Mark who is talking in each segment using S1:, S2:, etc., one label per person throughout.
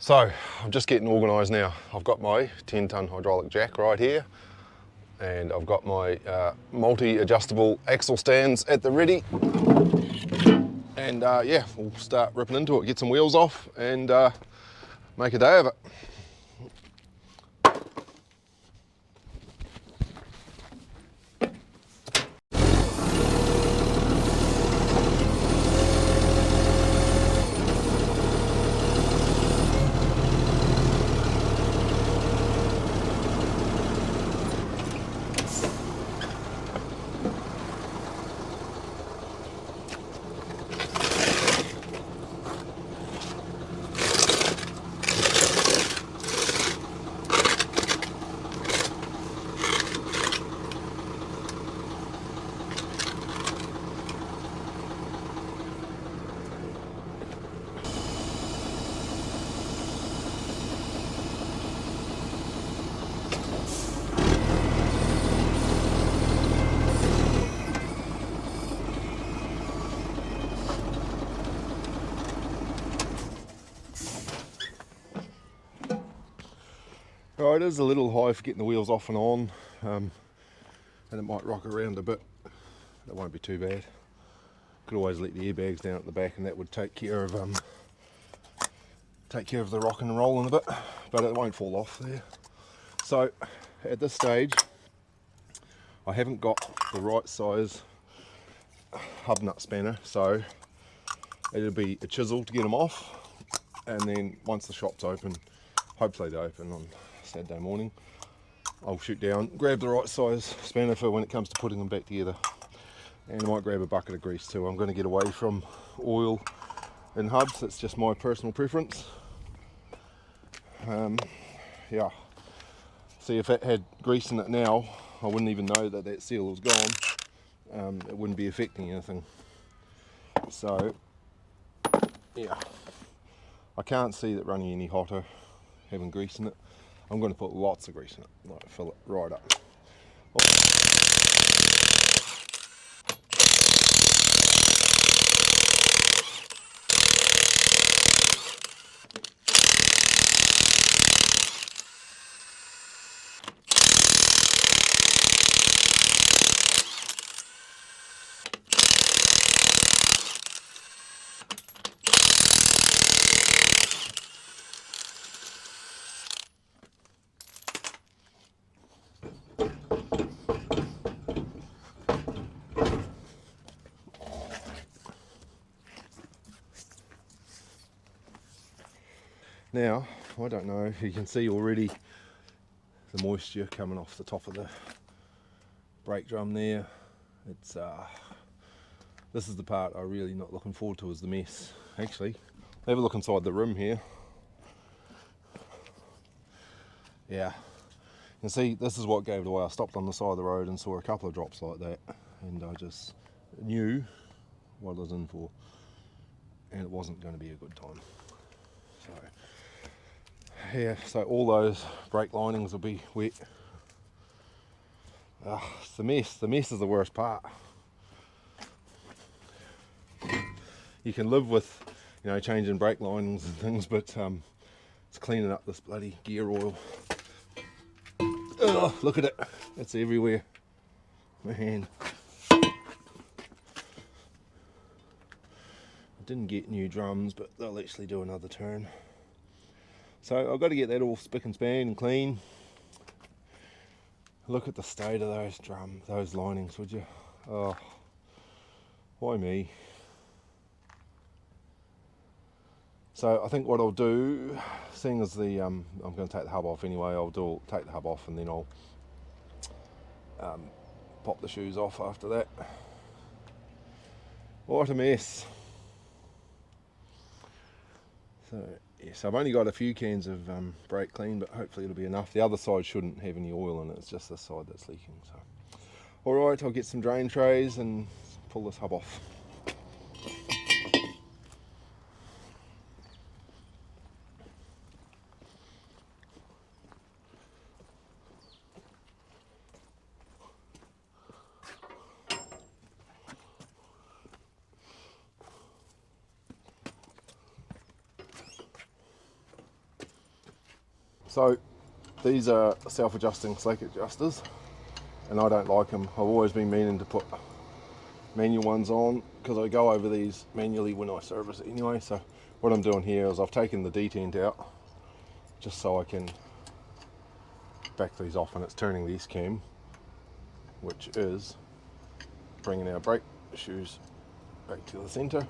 S1: So I'm just getting organised now. I've got my 10-ton hydraulic jack right here, and I've got my multi-adjustable axle stands at the ready. And yeah, we'll start ripping into it, get some wheels off, and make a day of it. Right, it is a little high for getting the wheels off and on, and it might rock around a bit. That won't be too bad. Could always let the airbags down at the back, and that would take care of the rocking and rolling a bit, but it won't fall off there. So at this stage, I haven't got the right size hub nut spanner, so it'll be a chisel to get them off, and then once the shop's open, hopefully they open on Saturday morning, I'll shoot down, grab the right size spanner for when it comes to putting them back together. And I might grab a bucket of grease too. I'm going to get away from oil in hubs, that's just my personal preference. Yeah, see, if it had grease in it now, I wouldn't even know that that seal was gone. It wouldn't be affecting anything. So yeah, I can't see that running any hotter having grease in it. I'm going to put lots of grease in it, like fill it right up. Now, I don't know if you can see already the moisture coming off the top of the brake drum there. It's this is the part I'm really not looking forward to, is the mess. Actually, have a look inside the rim here. Yeah, you can see this is what gave it away. I stopped on the side of the road and saw a couple of drops like that, and I just knew what I was in for, and it wasn't going to be a good time. So yeah, so all those brake linings will be wet. It's the mess. The mess is the worst part. You can live with, you know, changing brake linings and things, but it's cleaning up this bloody gear oil. Oh, look at it. It's everywhere. Man. I didn't get new drums, but they'll actually do another turn. So I've got to get that all spick and span and clean. Look at the state of those linings, would you? Oh, why me? So I think what I'll do, seeing as I'm going to take the hub off anyway, take the hub off, and then I'll pop the shoes off after that. What a mess. So yes, I've only got a few cans of brake clean, but hopefully it'll be enough. The other side shouldn't have any oil in it, it's just this side that's leaking. So, alright, I'll get some drain trays and pull this hub off. So these are self-adjusting slack adjusters, and I don't like them. I've always been meaning to put manual ones on because I go over these manually when I service it anyway. So what I'm doing here is I've taken the detent out just so I can back these off, and it's turning the S-cam, which is bringing our brake shoes back to the centre.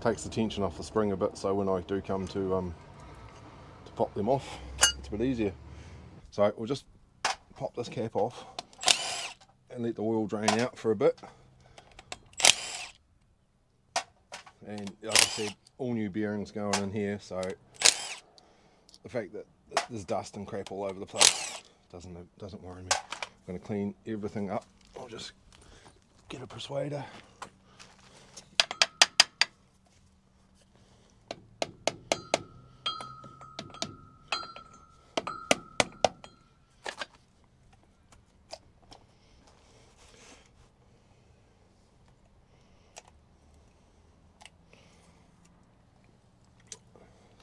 S1: Takes the tension off the spring a bit, so when I do come to pop them off, it's a bit easier. So we'll just pop this cap off and let the oil drain out for a bit. And like I said, all new bearings going in here, so the fact that there's dust and crap all over the place doesn't worry me. I'm going to clean everything up. I'll just get a persuader.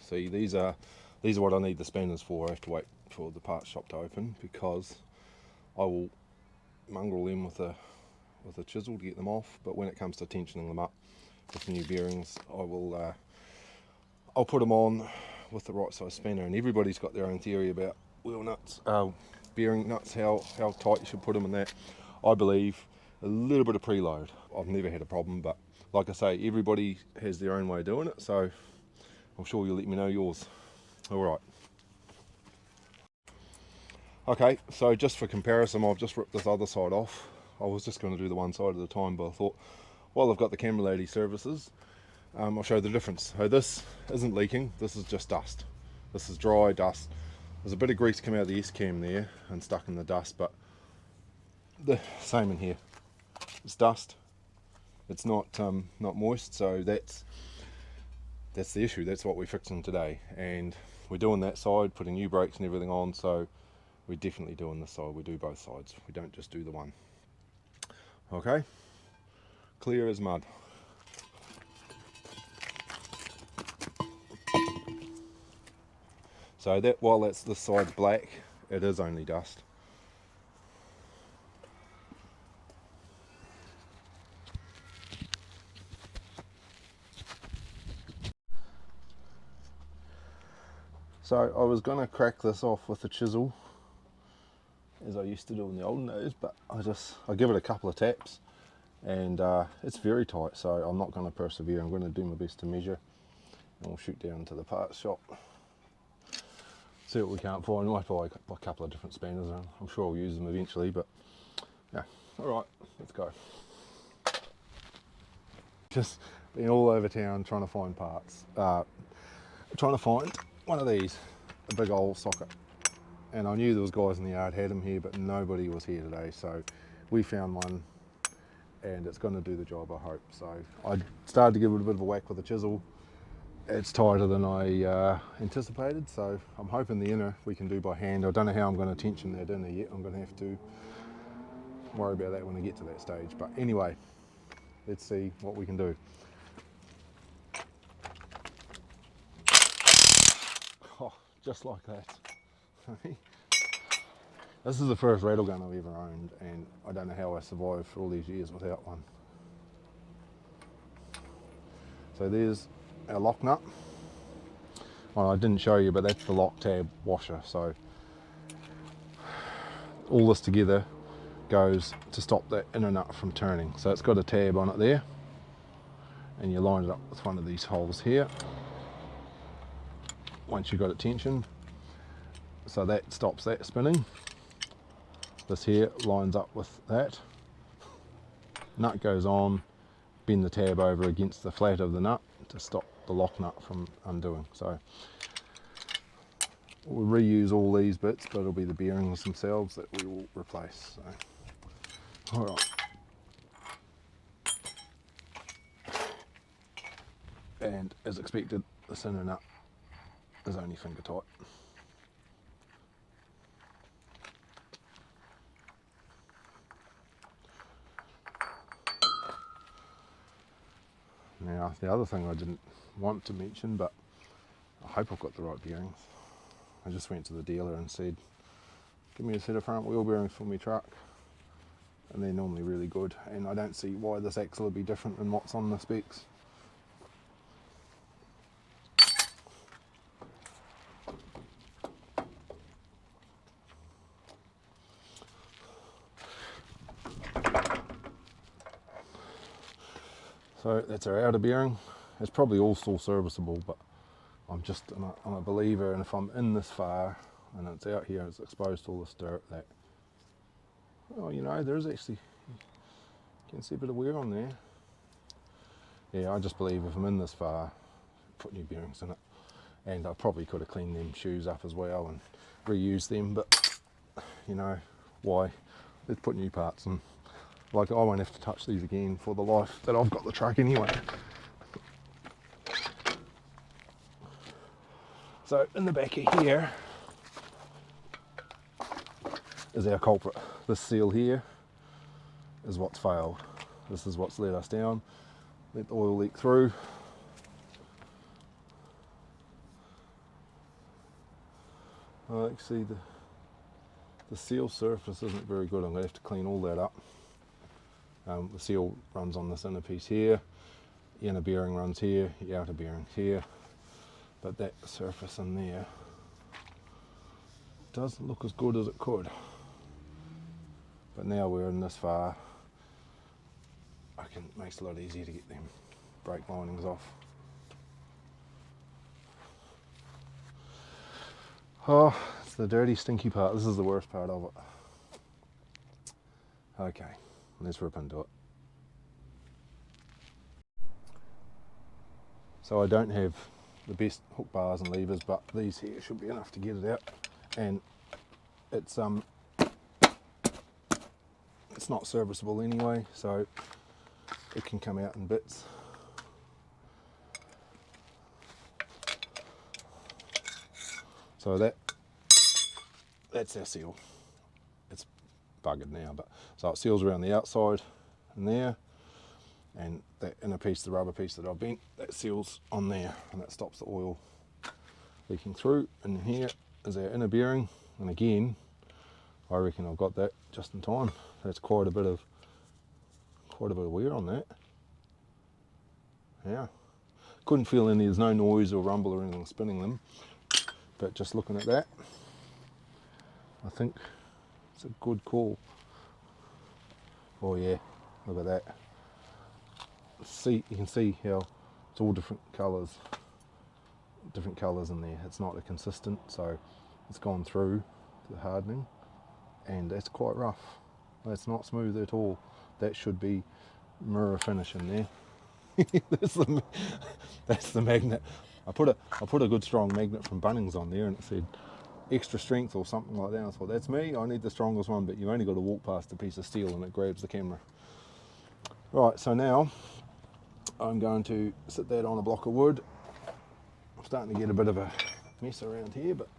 S1: See, these are what I need the spanners for. I have to wait for the parts shop to open because I will mongrel them with a chisel to get them off. But when it comes to tensioning them up with new bearings, I'll put them on with the right size spanner. And everybody's got their own theory about wheel nuts, bearing nuts, how tight you should put them in that. I believe a little bit of preload. I've never had a problem, but like I say, everybody has their own way of doing it. So I'm sure you'll let me know yours. Alright. Okay, so just for comparison, I've just ripped this other side off. I was just going to do the one side at a time, but I thought, while I've got the camera lady services, I'll show the difference. So this isn't leaking, this is just dust. This is dry dust. There's a bit of grease coming out of the S-cam there and stuck in the dust, but the same in here. It's dust. It's not moist, so that's the issue. That's what we're fixing today, and we're doing that side, putting new brakes and everything on, so we're definitely doing this side. We do both sides, we don't just do the one. Okay, clear as mud. So that, while this side's black, it is only dust. So I was going to crack this off with a chisel, as I used to do in the olden days, but I give it a couple of taps, and it's very tight, so I'm not going to persevere. I'm going to do my best to measure, and we'll shoot down to the parts shop, see what we can't find. I might buy a couple of different spanners, and I'm sure I'll use them eventually, but yeah. Alright, let's go. Just been all over town trying to find parts. Trying to find one of these, a big old socket, and I knew there was guys in the yard had them here, but nobody was here today, so we found one, and it's going to do the job, I hope. So I started to give it a bit of a whack with a chisel. It's tighter than I anticipated, so I'm hoping the inner we can do by hand. I don't know how I'm going to tension that inner yet. I'm going to have to worry about that when I get to that stage, but anyway, let's see what we can do. Oh, just like that. This is the first rattle gun I've ever owned, and I don't know how I survived for all these years without one. So there's our lock nut. Well, I didn't show you, but that's the lock tab washer. So all this together goes to stop that inner nut from turning. So it's got a tab on it there, and you line it up with one of these holes here once you've got it tensioned, so that stops that spinning. This here lines up with that. Nut goes on, bend the tab over against the flat of the nut to stop the lock nut from undoing. So we'll reuse all these bits, but it'll be the bearings themselves that we will replace. So, all right. And as expected, the inner nut is only finger tight. Now, the other thing I didn't want to mention, but I hope I've got the right bearings. I just went to the dealer and said, give me a set of front wheel bearings for my truck, and they're normally really good, and I don't see why this axle would be different than what's on the specs. So that's our outer bearing. It's probably all still serviceable, but I'm a believer, and if I'm in this far and it's out here, it's exposed to all this dirt, that, oh, you know, there's actually, you can see a bit of wear on there. Yeah, I just believe if I'm in this far, put new bearings in it. And I probably could have cleaned them shoes up as well and reused them, but you know, why? Let's put new parts in. Like, I won't have to touch these again for the life that I've got the truck anyway. So in the back of here is our culprit. This seal here is what's failed. This is what's let us down. Let the oil leak through. You see the seal surface isn't very good. I'm going to have to clean all that up. The seal runs on this inner piece here, the inner bearing runs here, the outer bearing here, but that surface in there doesn't look as good as it could. But now we're in this far, it makes it a lot easier to get them brake linings off. Oh, it's the dirty, stinky part. This is the worst part of it. Okay, let's rip into it. So I don't have the best hook bars and levers, but these here should be enough to get it out. And it's not serviceable anyway, so it can come out in bits. So that's our seal. It's buggered now, but so it seals around the outside and there, and that inner piece, the rubber piece that I've bent, that seals on there, and that stops the oil leaking through. And here is our inner bearing, and again, I reckon I've got that just in time. That's quite a bit of wear on that. Yeah, couldn't feel any. There's no noise or rumble or anything spinning them. But just looking at that, I think it's a good call. Oh yeah, look at that. See, you can see how it's all different colours in there. It's not a consistent, so it's gone through the hardening, and that's quite rough. That's not smooth at all. That should be mirror finish in there. That's the magnet. I put a good strong magnet from Bunnings on there, and it said extra strength or something like that. I thought, that's me, I need the strongest one, but you only got to walk past a piece of steel and it grabs the camera. Right, so now I'm going to sit that on a block of wood. I'm starting to get a bit of a mess around here, but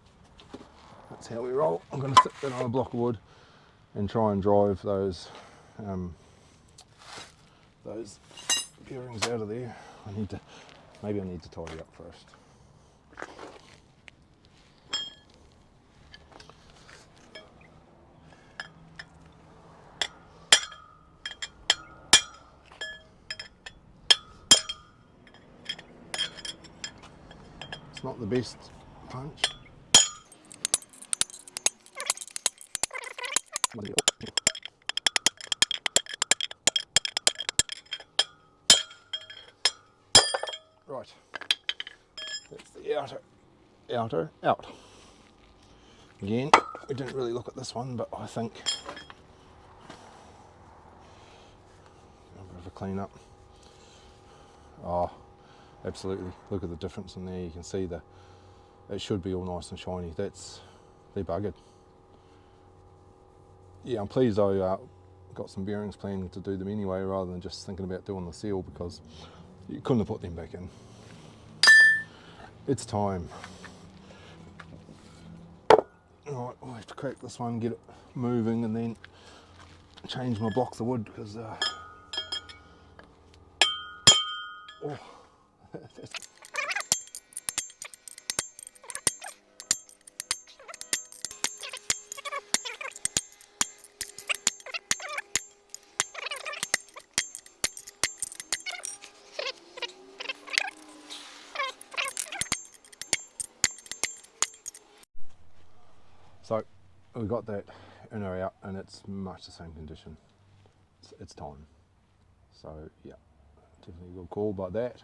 S1: that's how we roll. I'm going to sit that on a block of wood and try and drive those bearings out of there. Maybe I need to tidy up first. It's not the best punch. Right, that's the outer out. Again, we didn't really look at this one, but I think a bit of a clean up. Oh, absolutely. Look at the difference in there. You can see it should be all nice and shiny. They're buggered. Yeah, I'm pleased I got some bearings planning to do them anyway, rather than just thinking about doing the seal, because you couldn't have put them back in. It's time. Right, I'll have to crack this one, get it moving, and then change my blocks of wood, because oh, we got that inner out and it's much the same condition. It's time. So yeah, definitely a good call. But that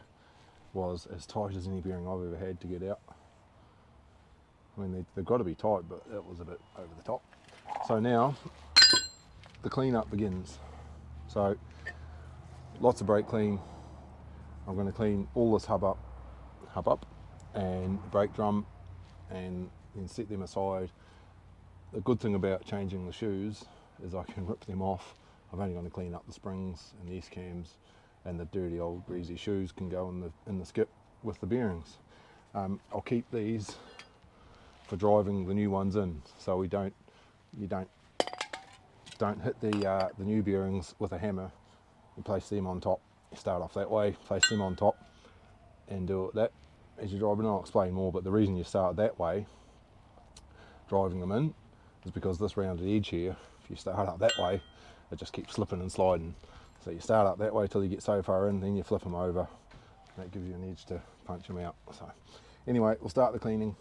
S1: was as tight as any bearing I've ever had to get out. I mean, they've got to be tight, but it was a bit over the top. So now the cleanup begins. So lots of brake clean. I'm going to clean all this hub up and brake drum, and then set them aside. The good thing about changing the shoes is I can rip them off. I'm only going to clean up the springs and the S-cams, and the dirty old greasy shoes can go in the skip with the bearings. I'll keep these for driving the new ones in, so you don't hit the new bearings with a hammer. You place them on top. You start off that way, place them on top, and do it that as you drive. And I'll explain more, but the reason you start that way, driving them in, is because this rounded edge here, if you start up that way, it just keeps slipping and sliding. So you start up that way till you get so far in, then you flip them over. That gives you an edge to punch them out. So anyway, we'll start the cleaning.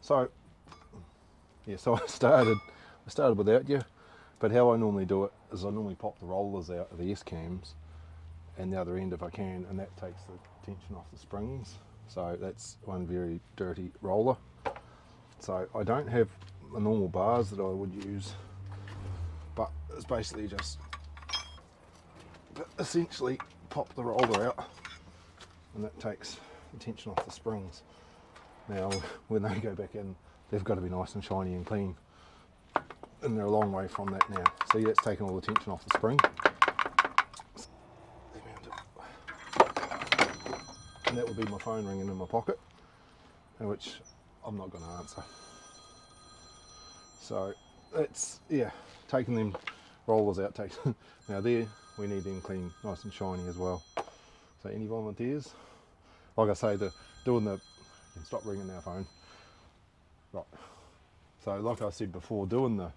S1: So yeah, so I started without you, but how I normally do it is I normally pop the rollers out of the S-cams and the other end if I can, and that takes the tension off the springs. So that's one very dirty roller. So I don't have the normal bars that I would use, but it's basically just essentially pop the roller out, and that takes the tension off the springs. Now when they go back in, they've got to be nice and shiny and clean, and they're a long way from that now. See, that's taken all the tension off the spring, and that would be my phone ringing in my pocket, which I'm not going to answer. So it's, yeah, taking them rollers out takes now there we need them clean, nice and shiny as well. So any volunteers, like I say, doing the, you can stop ringing our phone, right? So like I said before, doing the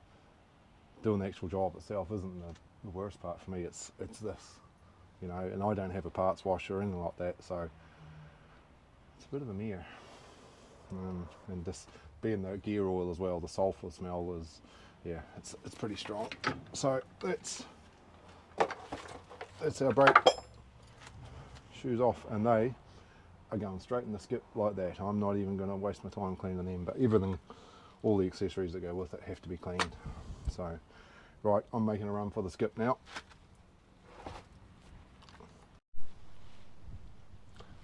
S1: actual job itself isn't the worst part for me. It's this, you know, and I don't have a parts washer or anything like that, so it's a bit of a mare. And this being the gear oil as well, the sulphur smell is, yeah, it's pretty strong. So that's our brake shoes off, and they are going straight in the skip like that. I'm not even going to waste my time cleaning them, but everything, all the accessories that go with it have to be cleaned. So right, I'm making a run for the skip now.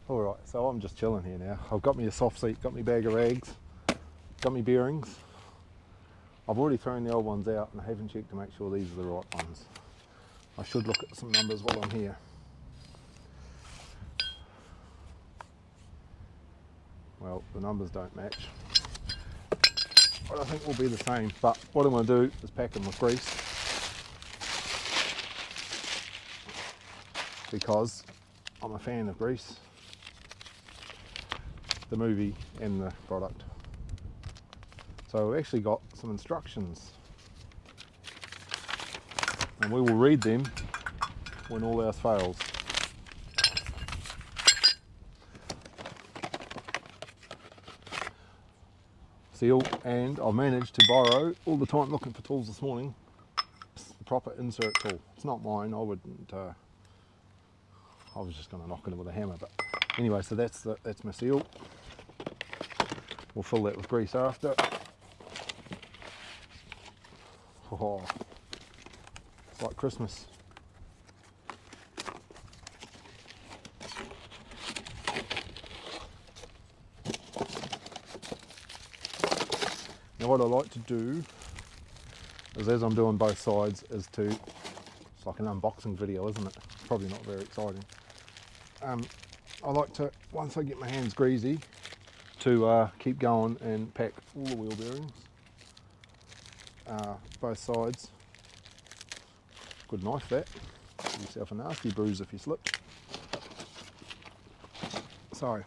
S1: Alright, so I'm just chilling here now. I've got me a soft seat, got me bag of rags, got me bearings. I've already thrown the old ones out and I haven't checked to make sure these are the right ones. I should look at some numbers while I'm here. Well, the numbers don't match, but I think we'll be the same. But what I'm going to do is pack them with grease, because I'm a fan of grease, the movie and the product. So we've actually got some instructions, and we will read them when all else fails. Seal, and I managed to borrow, all the time looking for tools this morning, the proper insert tool. It's not mine, I wouldn't, I was just going to knock it with a hammer, but anyway, so that's my seal. We'll fill that with grease after. Oh, it's like Christmas. Now what I like to do is, as I'm doing both sides, is to, it's like an unboxing video, isn't it? Probably not very exciting. I like to, once I get my hands greasy, to keep going and pack all the wheel bearings, both sides. Good knife that. Give yourself a nasty bruise if you slip. So,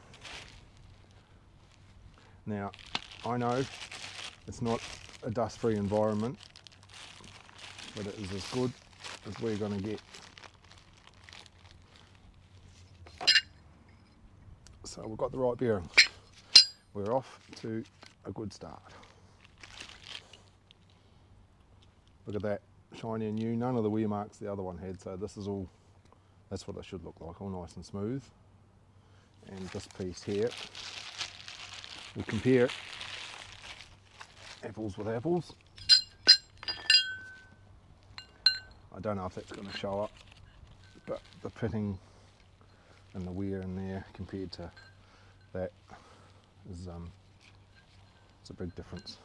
S1: now I know it's not a dust-free environment, but it is as good as we're going to get. So we've got the right bearings. We're off to a good start. Look at that, shiny and new. None of the wear marks the other one had, so this is all, that's what it should look like, all nice and smooth. And this piece here, we'll compare apples with apples. I don't know if that's going to show up, but the pitting and the wear in there compared to that is it's a big difference.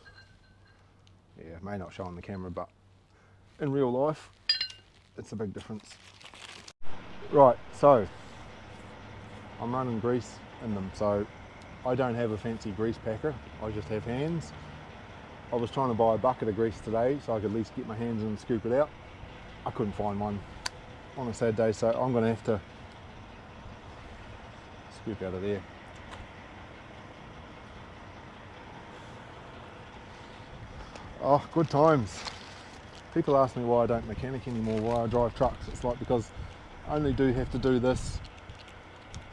S1: Yeah, it may not show on the camera, but in real life it's a big difference. Right, so I'm running grease in them, so I don't have a fancy grease packer, I just have hands. I was trying to buy a bucket of grease today so I could at least get my hands in and scoop it out. I couldn't find one on a sad day, so I'm going to have to scoop out of there. Oh, good times. People ask me why I don't mechanic anymore, why I drive trucks. It's like because I only do have to do this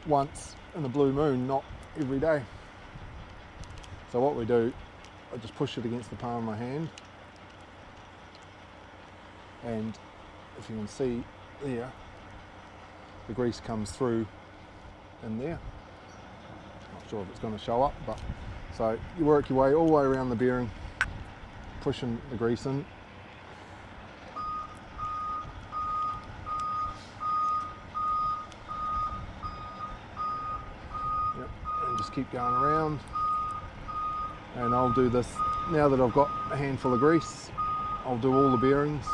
S1: once in a blue moon, not every day. So what we do, I just push it against the palm of my hand, and if you can see there, the grease comes through in there. Not sure if it's going to show up, but so you work your way all the way around the bearing, pushing the grease in. Yep, and just keep going around. And I'll do this, now that I've got a handful of grease, I'll do all the bearings.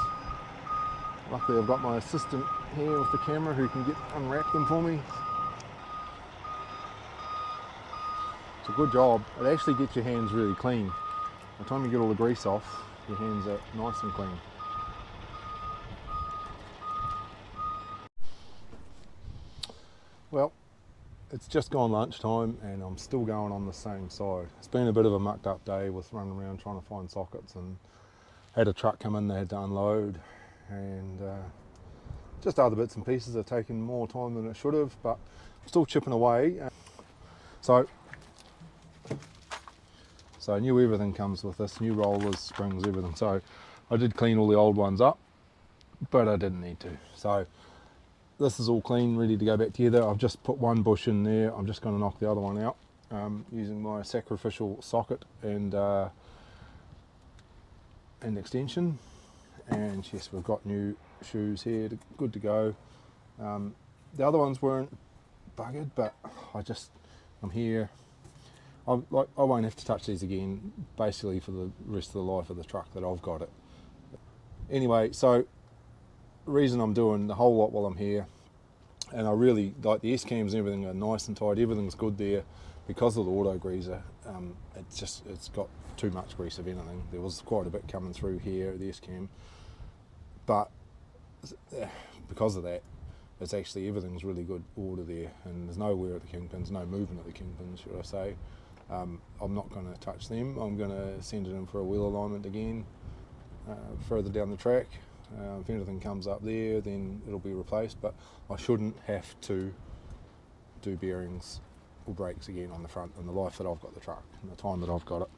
S1: Luckily I've got my assistant here with the camera who can unwrap them for me. It's a good job. It actually gets your hands really clean. By the time you get all the grease off, your hands are nice and clean. Well, it's just gone lunchtime and I'm still going on the same side. It's been a bit of a mucked up day with running around trying to find sockets, and had a truck come in they had to unload, and just other bits and pieces have taken more time than it should have, but I'm still chipping away. So I knew everything comes with this, new rollers, springs, everything. So I did clean all the old ones up, but I didn't need to. So this is all clean, ready to go back together. I've just put one bush in there. I'm just going to knock the other one out using my sacrificial socket and extension. And yes, we've got new shoes here, good to go. The other ones weren't buggered, but I'm here. I won't have to touch these again, basically for the rest of the life of the truck that I've got it. Anyway, so the reason I'm doing the whole lot while I'm here, and I really like the S-cams and everything are nice and tight, everything's good there because of the auto greaser. It's got too much grease of anything. There was quite a bit coming through here, the S-cam, but because of that, it's actually everything's really good order there, and there's no wear at the kingpins, no movement at the kingpins, should I say. I'm not going to touch them. I'm going to send it in for a wheel alignment again further down the track. If anything comes up there, then it'll be replaced, but I shouldn't have to do bearings or brakes again on the front in the life that I've got the truck, in the time that I've got it.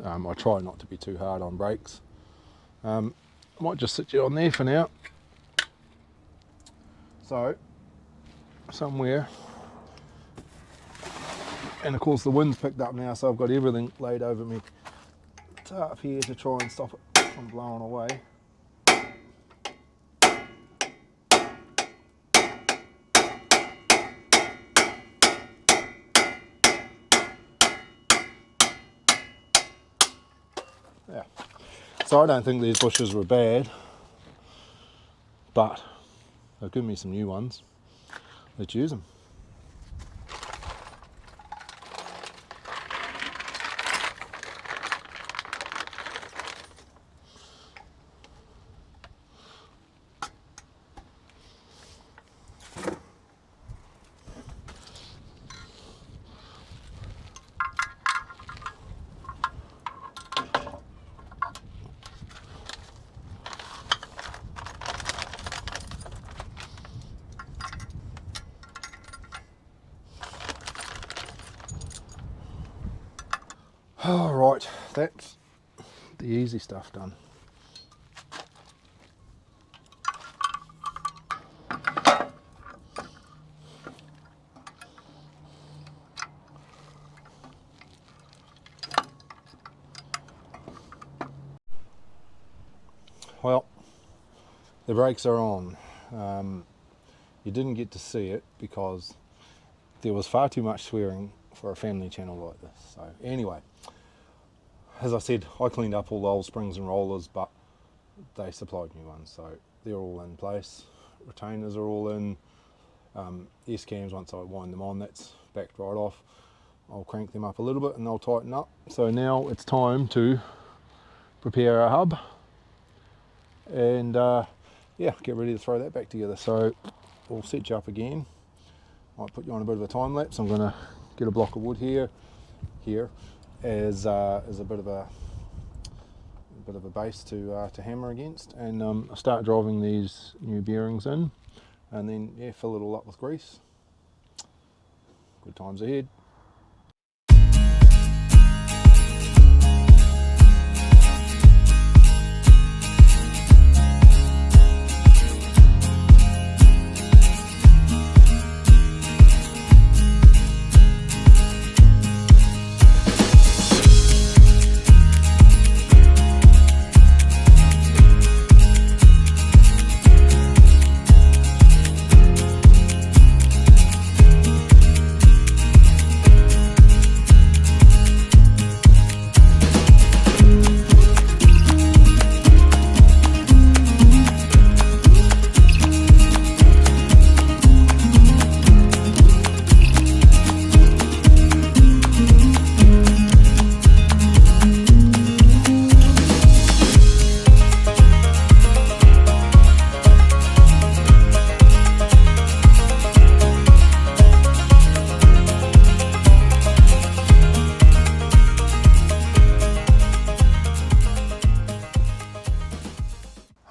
S1: I try not to be too hard on brakes. I might just sit you on there for now. So, somewhere, and of course the wind's picked up now, so I've got everything laid over me tarp here to try and stop it from blowing away. Yeah. So I don't think these bushes were bad, but they've given me some new ones. Let's use them. All right, that's the easy stuff done. Well, the brakes are on. You didn't get to see it because there was far too much swearing for a family channel like this. So anyway, as I said, I cleaned up all the old springs and rollers, but they supplied new ones, so they're all in place. Retainers are all in. S-cams, once I wind them on, that's backed right off. I'll crank them up a little bit and they'll tighten up. So now it's time to prepare our hub and yeah, get ready to throw that back together. So we'll set you up again. Might put you on a bit of a time lapse. I'm going to get a block of wood here as a bit of a base to hammer against, and start driving these new bearings in, and then yeah, fill it all up with grease. Good times ahead.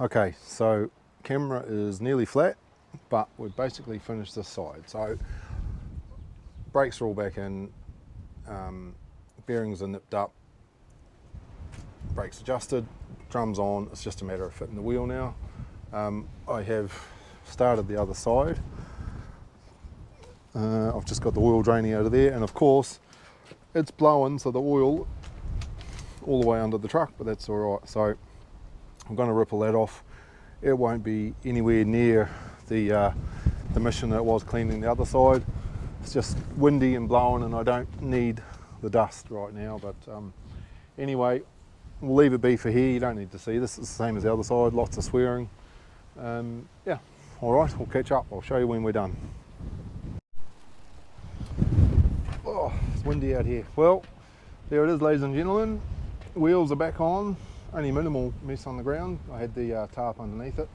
S1: Okay, so camera is nearly flat, but we've basically finished this side. So brakes are all back in, bearings are nipped up, brakes adjusted, drums on. It's just a matter of fitting the wheel now. I have started the other side. I've just got the oil draining out of there, and of course it's blowing, so the oil all the way under the truck, but that's all right. So I'm going to ripple that off. It won't be anywhere near the mission that it was cleaning the other side. It's just windy and blowing, and I don't need the dust right now. But anyway, we'll leave it be for here. You don't need to see this. It's the same as the other side. Lots of swearing. Yeah. All right. We'll catch up. I'll show you when we're done. Oh, it's windy out here. Well, there it is, ladies and gentlemen. Wheels are back on. Only minimal mess on the ground. I had the tarp underneath it.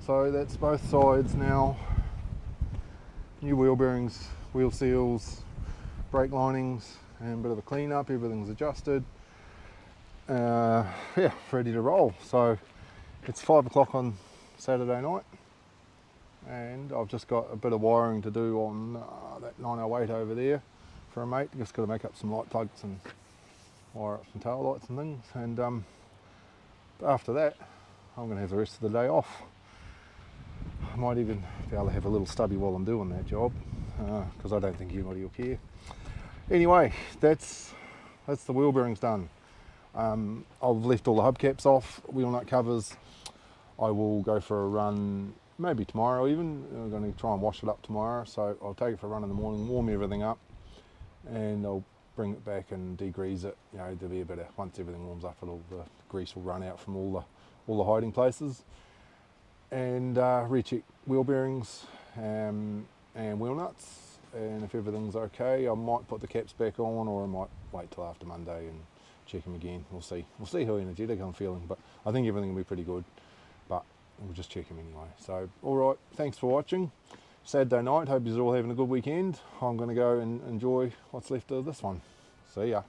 S1: So that's both sides now. New wheel bearings, wheel seals, brake linings, and a bit of a clean up. Everything's adjusted. Yeah, ready to roll. So it's 5 o'clock on Saturday night, and I've just got a bit of wiring to do on that 908 over there for a mate. Just got to make up some light plugs and wire up some tail lights and things, and after that I'm going to have the rest of the day off. I might even be able to have a little stubby while I'm doing that job, because I don't think anybody will care. Anyway, that's the wheel bearings done. I've left all the hubcaps off, wheel nut covers. I will go for a run maybe tomorrow even. I'm going to try and wash it up tomorrow, so I'll take it for a run in the morning, warm everything up, and I'll bring it back and degrease it. You know, there'll be a bit of, once everything warms up, the grease will run out from all the hiding places. And recheck wheel bearings and wheel nuts, and if everything's okay, I might put the caps back on, or I might wait till after Monday and check them again. We'll see how energetic I'm feeling, but I think everything will be pretty good, but we'll just check them anyway. So alright, thanks for watching. Saturday night, hope you're all having a good weekend. I'm going to go and enjoy what's left of this one. See ya.